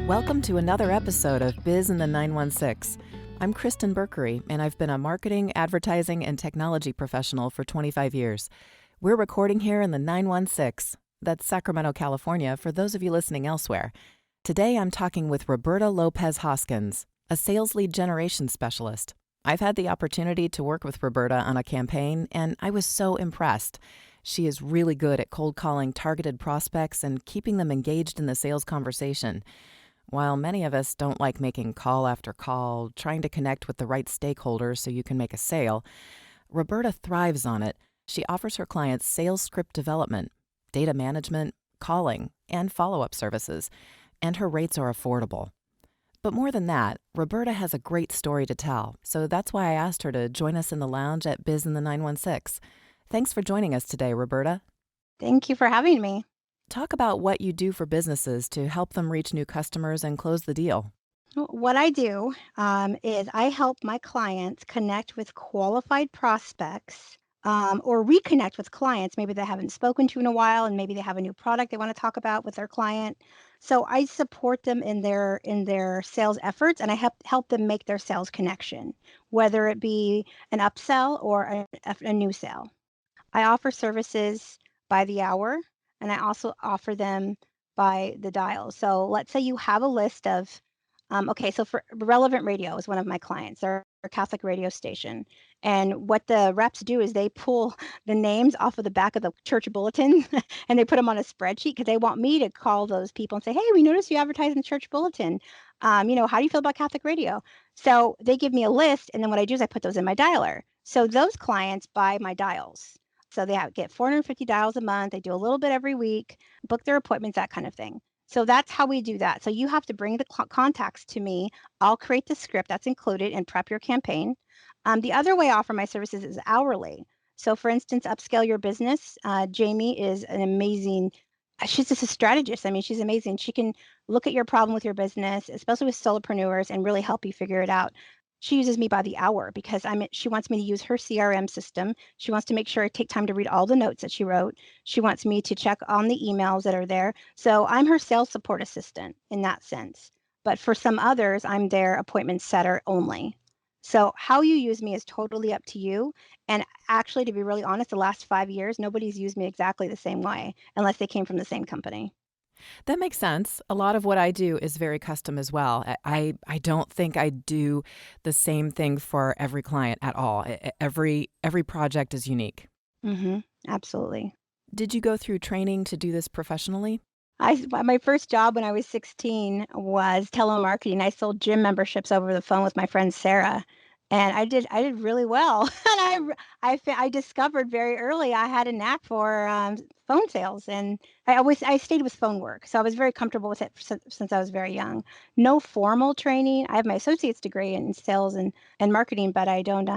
Welcome to another episode of Biz in the 916. I'm Kristin Berkery, and I've been a marketing, advertising, and technology professional for 25 years. We're recording here in the 916. That's Sacramento, California, for those of you listening elsewhere. Today, I'm talking with Roberta Lopez-Hoskins, a sales lead generation specialist. I've had the opportunity to work with Roberta on a campaign, and I was so impressed. She is really good at cold calling targeted prospects and keeping them engaged in the sales conversation. While many of us don't like making call after call, trying to connect with the right stakeholders so you can make a sale, Roberta thrives on it. She offers her clients sales script development, data management, calling, and follow-up services, and her rates are affordable. But more than that, Roberta has a great story to tell, so that's why I asked her to join us in the lounge at Biz in the 916. Thanks for joining us today, Roberta. Thank you for having me. Talk about what you do for businesses to help them reach new customers and close the deal. What I do is I help my clients connect with qualified prospects or reconnect with clients maybe they haven't spoken to in a while, and maybe they have a new product they want to talk about with their client. So I support them in their sales efforts, and I help them make their sales connection, whether it be an upsell or a new sale. I offer services by the hour, and I also offer them by the dial. So let's say you have a list of, okay, so for Relevant Radio is one of my clients. They're a Catholic radio station. And what the reps do is they pull the names off of the back of the church bulletin and they put them on a spreadsheet because they want me to call those people and say, hey, we noticed you advertise in the church bulletin. How do you feel about Catholic radio? So they give me a list, and then what I do is I put those in my dialer. So those clients buy my dials. So they get 450 dials a month. They do a little bit every week, book their appointments, that kind of thing. So that's how we do that. So you have to bring the contacts to me. I'll create the script that's included and prep your campaign. The other way I offer my services is hourly. So for instance, upscale your business. Jamie is an amazing, she's just a strategist. I mean, she's amazing. She can look at your problem with your business, especially with solopreneurs, and really help you figure it out. She uses me by the hour because she wants me to use her CRM system. She wants to make sure I take time to read all the notes that she wrote. She wants me to check on the emails that are there. So I'm her sales support assistant in that sense. But for some others, I'm their appointment setter only. So how you use me is totally up to you. And actually, to be really honest, the last 5 years, nobody's used me exactly the same way unless they came from the same company. That makes sense. A lot of what I do is very custom as well. I don't think I do the same thing for every client at all. Every project is unique. Absolutely. Did you go through training to do this professionally? My first job when I was 16 was telemarketing. I sold gym memberships over the phone with my friend Sarah, and I did really well. And I discovered very early I had a knack for phone sales, and I stayed with phone work, so I was very comfortable with it since I was very young. No formal training. I have my associate's degree in sales and marketing, but I didn't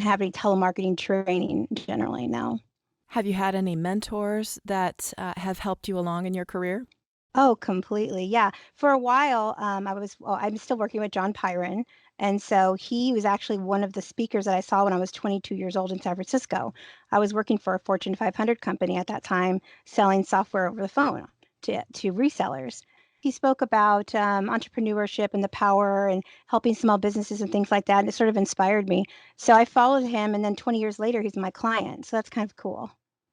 have any telemarketing training generally. No. Have you had any mentors that have helped you along in your career? Oh, completely. Yeah. For a while, I'm still working with John Pyron. And so he was actually one of the speakers that I saw when I was 22 years old in San Francisco. I was working for a Fortune 500 company at that time, selling software over the phone to resellers. He spoke about entrepreneurship and the power and helping small businesses and things like that. And it sort of inspired me. So I followed him. And then 20 years later, he's my client. So that's kind of cool.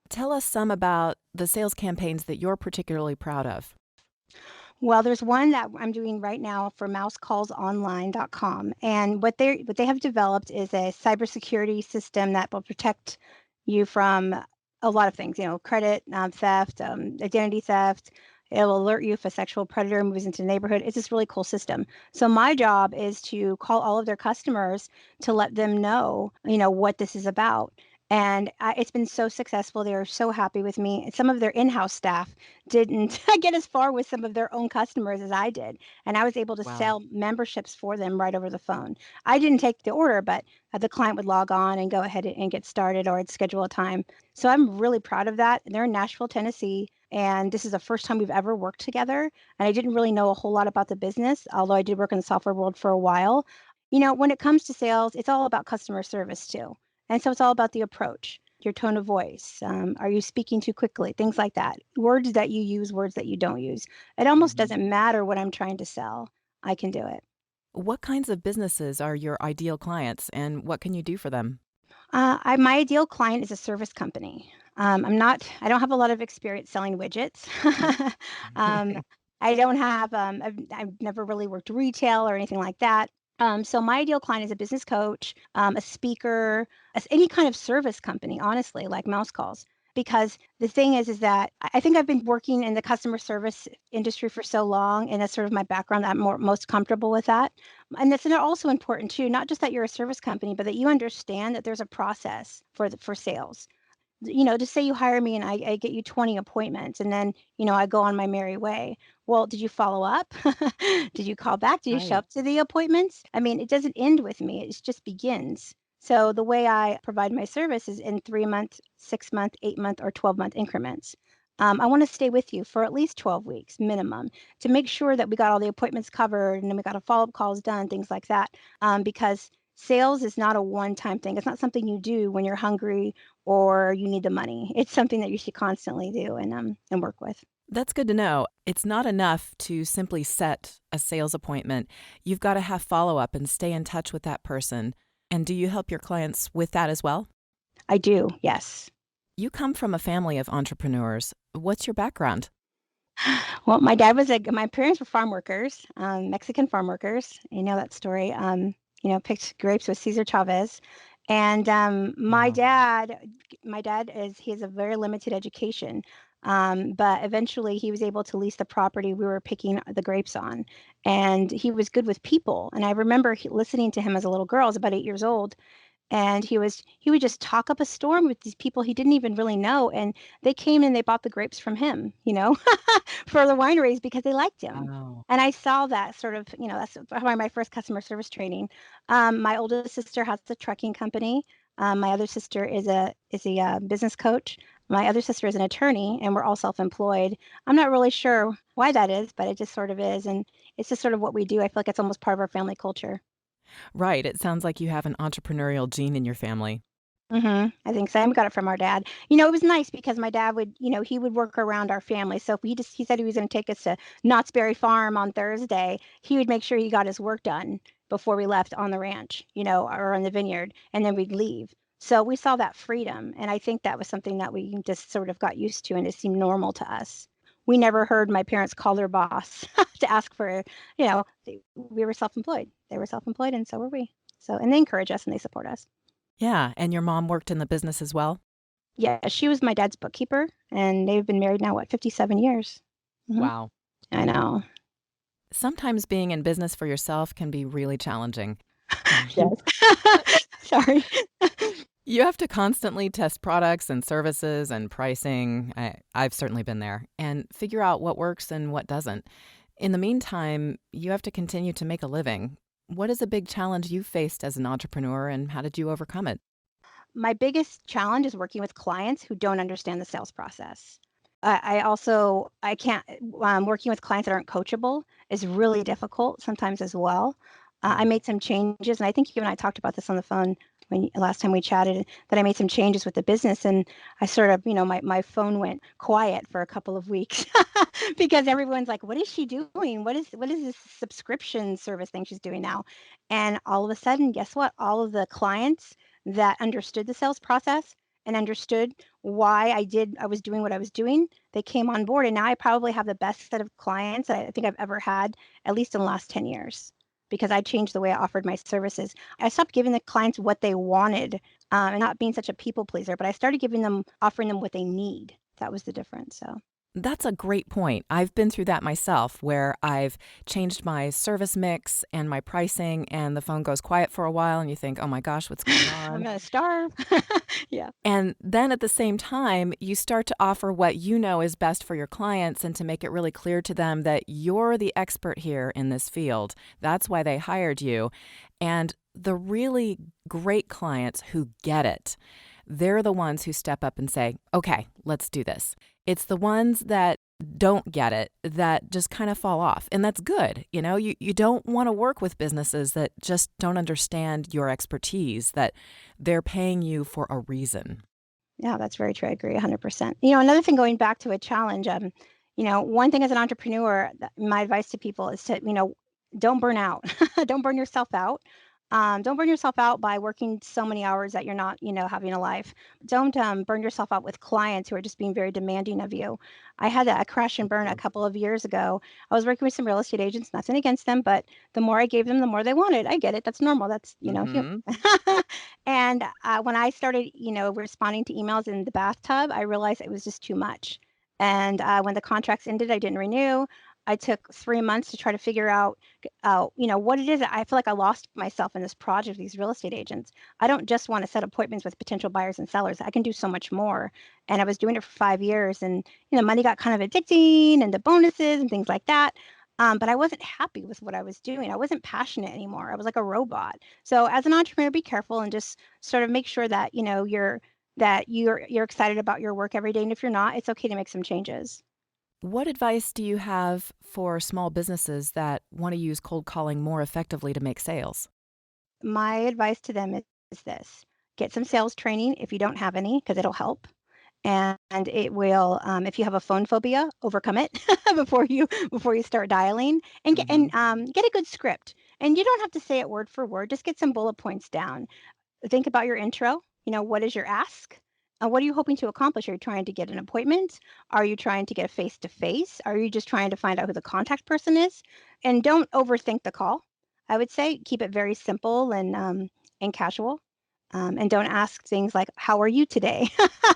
Tell us some about the sales campaigns that you're particularly proud of. Well, there's one that I'm doing right now for mousecallsonline.com. And what they have developed is a cybersecurity system that will protect you from a lot of things, credit theft, identity theft. It'll alert you if a sexual predator moves into the neighborhood. It's this really cool system. So my job is to call all of their customers to let them know, what this is about. And it's been so successful. They are so happy with me. Some of their in-house staff didn't get as far with some of their own customers as I did. And I was able to sell memberships for them right over the phone. I didn't take the order, but the client would log on and go ahead and get started, or I'd schedule a time. So I'm really proud of that. They're in Nashville, Tennessee. And this is the first time we've ever worked together. And I didn't really know a whole lot about the business, although I did work in the software world for a while. When it comes to sales, it's all about customer service too. And so it's all about the approach. your tone of voice. Are you speaking too quickly? Things like that. Words that you use, words that you don't use. It almost Mhm. doesn't matter what I'm trying to sell. I can do it. What kinds of businesses are your ideal clients and what can you do for them? My ideal client is a service company. I don't have a lot of experience selling widgets. um, I don't have, I've never really worked retail or anything like that. So my ideal client is a business coach, a speaker, any kind of service company, honestly, like mouse calls. Because the thing is that I think I've been working in the customer service industry for so long, and that's sort of my background. That I'm most comfortable with that. And that's also important too, not just that you're a service company, but that you understand that there's a process for sales. Just say you hire me and I get you 20 appointments and then, I go on my merry way. Well, did you follow up? Did you call back? Did you show Right. up to the appointments? I mean, it doesn't end with me. It just begins. So the way I provide my service is in 3 month, 6 month, 8 month, or 12-month increments. I want to stay with you for at least 12 weeks minimum to make sure that we got all the appointments covered and then we got a follow-up calls done, things like that. Because sales is not a one-time thing. It's not something you do when you're hungry or you need the money. It's something that you should constantly do and work with. That's good to know. It's not enough to simply set a sales appointment. You've got to have follow up and stay in touch with that person. And do you help your clients with that as well? I do, yes. You come from a family of entrepreneurs. What's your background? Well, my parents were farm workers, Mexican farm workers. You know that story. Picked grapes with Cesar Chavez. And Wow. my dad he has a very limited education. But eventually he was able to lease the property we were picking the grapes on. And he was good with people. And I remember listening to him as a little girl. I was about 8 years old, and he would just talk up a storm with these people he didn't even really know, and they came and they bought the grapes from him, for the wineries because they liked him. Wow. And I saw that sort of, that's probably my first customer service training. My oldest sister has a trucking company. My other sister is a business coach. My other sister is an attorney, and we're all self-employed. I'm not really sure why that is, but it just sort of is, and it's just sort of what we do. I feel like it's almost part of our family culture. Right. It sounds like you have an entrepreneurial gene in your family. I think so. We got it from our dad. It was nice because my dad would, he would work around our family. So if he said he was going to take us to Knott's Berry Farm on Thursday, he would make sure he got his work done before we left on the ranch, or on the vineyard, and then we'd leave. So we saw that freedom, and I think that was something that we just sort of got used to, and it seemed normal to us. We never heard my parents call their boss to ask for, we were self-employed. They were self-employed, and so were we. So, and they encourage us and they support us. Yeah. And your mom worked in the business as well? Yeah, she was my dad's bookkeeper, and they've been married now, 57 years? Mhm. Wow. I know. Sometimes being in business for yourself can be really challenging. Yes. Sorry. You have to constantly test products and services and pricing. I've certainly been there and figure out what works and what doesn't. In the meantime, you have to continue to make a living. What is a big challenge you faced as an entrepreneur and how did you overcome it? My biggest challenge is working with clients who don't understand the sales process. I can't, working with clients that aren't coachable is really difficult sometimes as well. I Mm. made some changes, and I think you and I talked about this on the phone last time we chatted, that I made some changes with the business, and I sort of, my phone went quiet for a couple of weeks because everyone's like, "What is she doing? What is this subscription service thing she's doing now?" And all of a sudden, guess what? All of the clients that understood the sales process and understood why I was doing what I was doing, they came on board. And now I probably have the best set of clients that I think I've ever had, at least in the last 10 years, because I changed the way I offered my services. I stopped giving the clients what they wanted, and not being such a people pleaser, but I started offering them what they need. That was the difference. So. That's a great point. I've been through that myself where I've changed my service mix and my pricing, and the phone goes quiet for a while, and you think, oh my gosh, what's going I'm on? gonna starve. Yeah. And then at the same time, you start to offer what you know is best for your clients and to make it really clear to them that you're the expert here in this field. That's why they hired you. And the really great clients who get it, they're the ones who step up and say, okay, let's do this. It's the ones that don't get it that just kind of fall off. And that's good. You don't want to work with businesses that just don't understand your expertise, that they're paying you for a reason. Yeah, that's very true. I agree 100%. Another thing going back to a challenge, one thing as an entrepreneur, my advice to people is to, don't burn out. Don't burn yourself out. Don't burn yourself out by working so many hours that you're not, having a life. Don't burn yourself out with clients who are just being very demanding of you. I had a crash and burn a couple of years ago. I was working with some real estate agents, nothing against them, but the more I gave them, the more they wanted. I get it. That's normal. That's, Mm-hmm. And when I started, responding to emails in the bathtub, I realized it was just too much. And when the contracts ended, I didn't renew. I took 3 months to try to figure out, what it is. I feel like I lost myself in this project of these real estate agents. I don't just want to set appointments with potential buyers and sellers. I can do so much more. And I was doing it for 5 years, and money got kind of addicting, and the bonuses and things like that. But I wasn't happy with what I was doing. I wasn't passionate anymore. I was like a robot. So as an entrepreneur, be careful and just sort of make sure that you're excited about your work every day. And if you're not, it's okay to make some changes. What advice do you have for small businesses that want to use cold calling more effectively to make sales? My advice to them is this: get some sales training if you don't have any, because it'll help. And it will, if you have a phone phobia, overcome it before you start dialing, and get Mm-hmm. and get a good script. And you don't have to say it word for word. Just get some bullet points down. Think about your intro. What is your ask? What are you hoping to accomplish? Are you trying to get an appointment? Are you trying to get a face to face? Are you just trying to find out who the contact person is? And don't overthink the call. I would say keep it very simple and casual. And don't ask things like "How are you today?"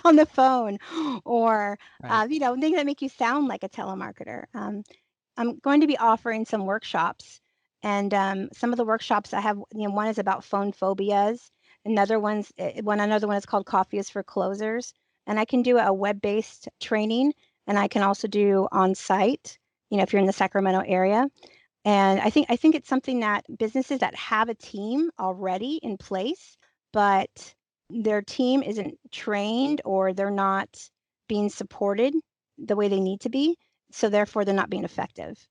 on the phone, or Right. things that make you sound like a telemarketer. I'm going to be offering some workshops, and some of the workshops I have, one is about phone phobias. Another one is called Coffee is for Closers, and I can do a web-based training, and I can also do on-site. If you're in the Sacramento area, and I think it's something that businesses that have a team already in place, but their team isn't trained or they're not being supported the way they need to be, so therefore they're not being effective.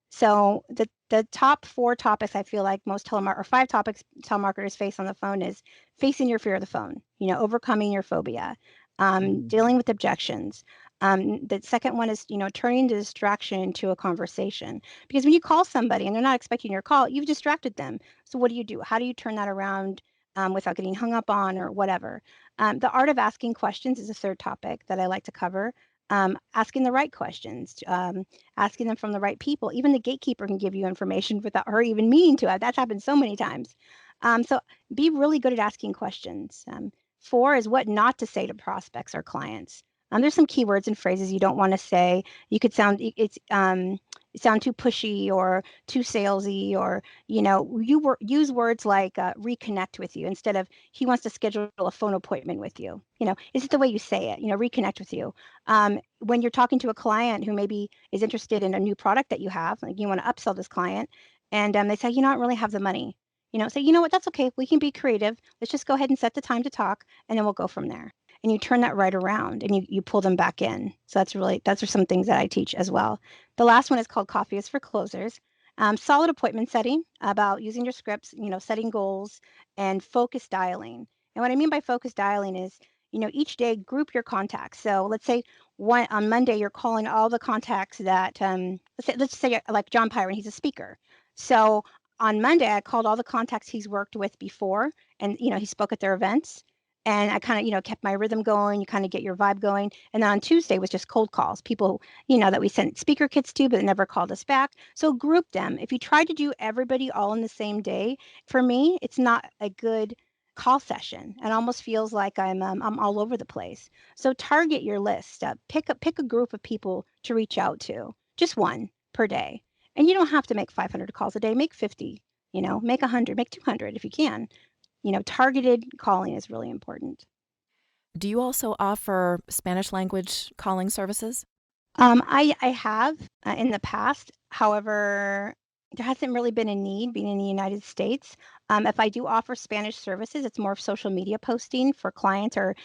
So the top four topics I feel like most telemark or five topics telemarketers face on the phone is facing your fear of the phone, overcoming your phobia, Mm. dealing with objections. The second one is, turning the distraction into a conversation. Because when you call somebody and they're not expecting your call, you've distracted them. So what do you do? How do you turn that around without getting hung up on or whatever? The art of asking questions is a third topic that I like to cover. Asking the right questions, asking them from the right people. Even the gatekeeper can give you information without her even meaning to. That's happened so many times. So be really good at asking questions. Four is what not to say to prospects or clients. There's some keywords and phrases you don't want to say. You could sound too pushy or too salesy, or use words like reconnect with you instead of he wants to schedule a phone appointment with you. Is it the way you say it? Reconnect with you. When you're talking to a client who maybe is interested in a new product that you have, like you want to upsell this client, and they say, I don't really have the money. Say, you know what, that's okay. We can be creative. Let's just go ahead and set the time to talk, and then we'll go from there. And you turn that right around and you pull them back in. So those are some things that I teach as well. The last one is called Coffee is for Closers. Solid appointment setting, about using your scripts, setting goals and focus dialing. And what I mean by focus dialing is, each day group your contacts. So let's say on Monday, you're calling all the contacts that, let's say like John Pyron, he's a speaker. So on Monday, I called all the contacts he's worked with before, and he spoke at their events. And I kind of, kept my rhythm going. You kind of get your vibe going. And then on Tuesday was just cold calls, people, that we sent speaker kits to, but they never called us back. So group them. If you try to do everybody all in the same day, for me, it's not a good call session. It almost feels like I'm all over the place. So target your list. Pick a group of people to reach out to, just one per day. And you don't have to make 500 calls a day. Make 50. Make 100. Make 200 if you can. Targeted calling is really important. Do you also offer Spanish language calling services? I have in the past. However, There hasn't really been a need being in the United States. If I do offer Spanish services, it's more of social media posting for clients or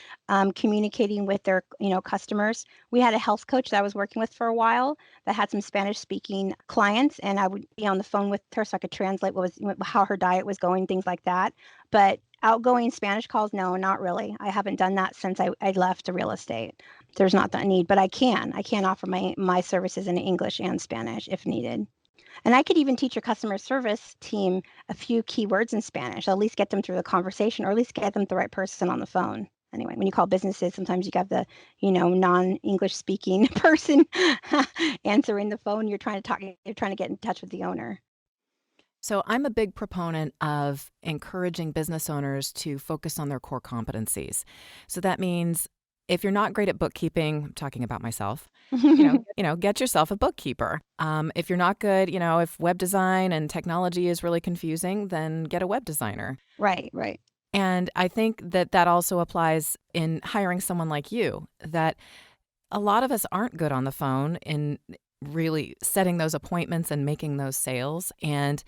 communicating with their, customers. We had a health coach that I was working with for a while that had some Spanish speaking clients, and I would be on the phone with her so I could translate how her diet was going, things like that. But outgoing Spanish calls, no, not really. I haven't done that since I left the real estate. There's not that need, but I can offer my services in English and Spanish if needed. And I could even teach your customer service team a few keywords in Spanish, at least get them through the conversation or at least get them the right person on the phone. Anyway, when you call businesses, sometimes you got the, non-English speaking person answering the phone. You're trying to get in touch with the owner. So I'm a big proponent of encouraging business owners to focus on their core competencies. So that means if you're not great at bookkeeping, I'm talking about myself, get yourself a bookkeeper. If you're not good, if web design and technology is really confusing, then get a web designer. Right, right. And I think that also applies in hiring someone like you, that a lot of us aren't good on the phone in really setting those appointments and making those sales. And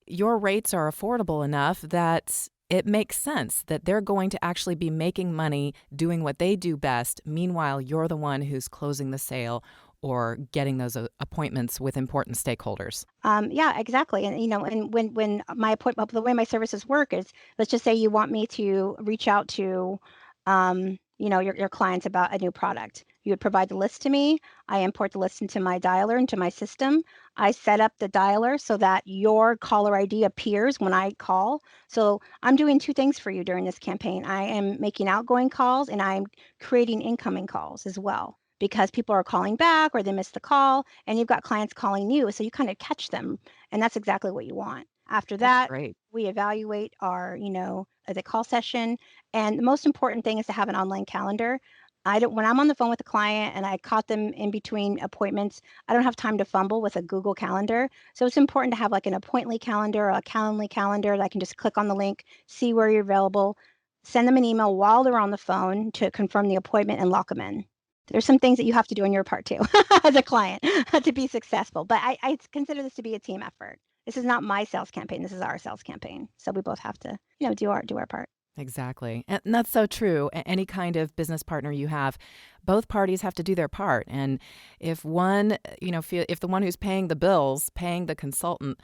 your rates are affordable enough that it makes sense that they're going to actually be making money doing what they do best. Meanwhile, you're the one who's closing the sale or getting those appointments with important stakeholders. Yeah, exactly. And and when my appointment, the way my services work is, let's just say you want me to reach out to, your clients about a new product. You would provide the list to me. I import the list into my dialer, into my system. I set up the dialer so that your caller ID appears when I call. So I'm doing two things for you during this campaign. I am making outgoing calls and I'm creating incoming calls as well, because people are calling back or they missed the call and you've got clients calling you. So you kind of catch them. And that's exactly what you want. After That's that, great. we evaluate our, the call session. And the most important thing is to have an online calendar. When I'm on the phone with a client and I caught them in between appointments, I don't have time to fumble with a Google Calendar. So it's important to have like an Appointly calendar or a Calendly calendar that I can just click on the link, see where you're available, send them an email while they're on the phone to confirm the appointment and lock them in. There's some things that you have to do on your part too as a client to be successful. But I consider this to be a team effort. This is not my sales campaign. This is our sales campaign. So we both have to, do our part. Exactly. And that's so true. Any kind of business partner you have, both parties have to do their part. And if one, if the one who's paying the bills, paying the consultant,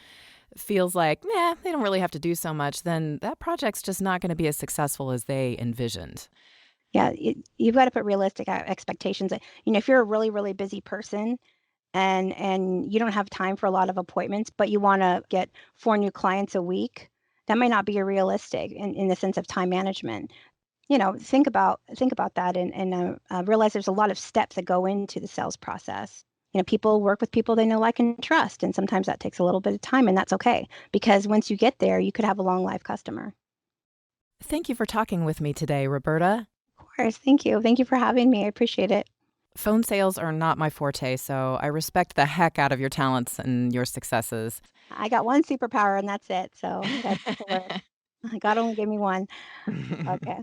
feels like, they don't really have to do so much, then that project's just not going to be as successful as they envisioned. Yeah, you've got to put realistic expectations. If you're a really, really busy person and you don't have time for a lot of appointments, but you want to get 4 new clients a week, that might not be realistic in the sense of time management. Think about that and realize there's a lot of steps that go into the sales process. People work with people they know, like, and trust, and sometimes that takes a little bit of time, and that's okay, because once you get there, you could have a long life customer. Thank you for talking with me today, Roberta. Of course. Thank you. Thank you for having me. I appreciate it. Phone sales are not my forte, so I respect the heck out of your talents and your successes. I got one superpower and that's it. So God only gave me one. Okay.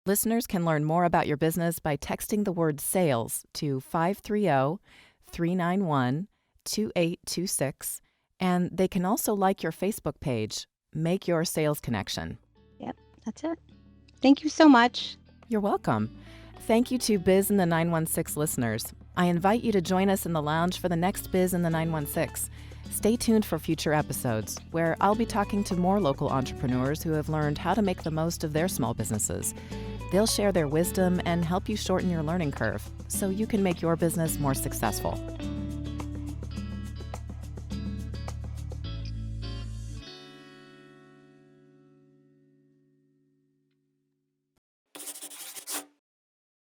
Listeners can learn more about your business by texting the word sales to 530-391-2826. And they can also like your Facebook page, Make Your Sales Connection. Yep, that's it. Thank you so much. You're welcome. Thank you to Biz in the 916 listeners. I invite you to join us in the lounge for the next Biz in the 916. Stay tuned for future episodes, where I'll be talking to more local entrepreneurs who have learned how to make the most of their small businesses. They'll share their wisdom and help you shorten your learning curve so you can make your business more successful.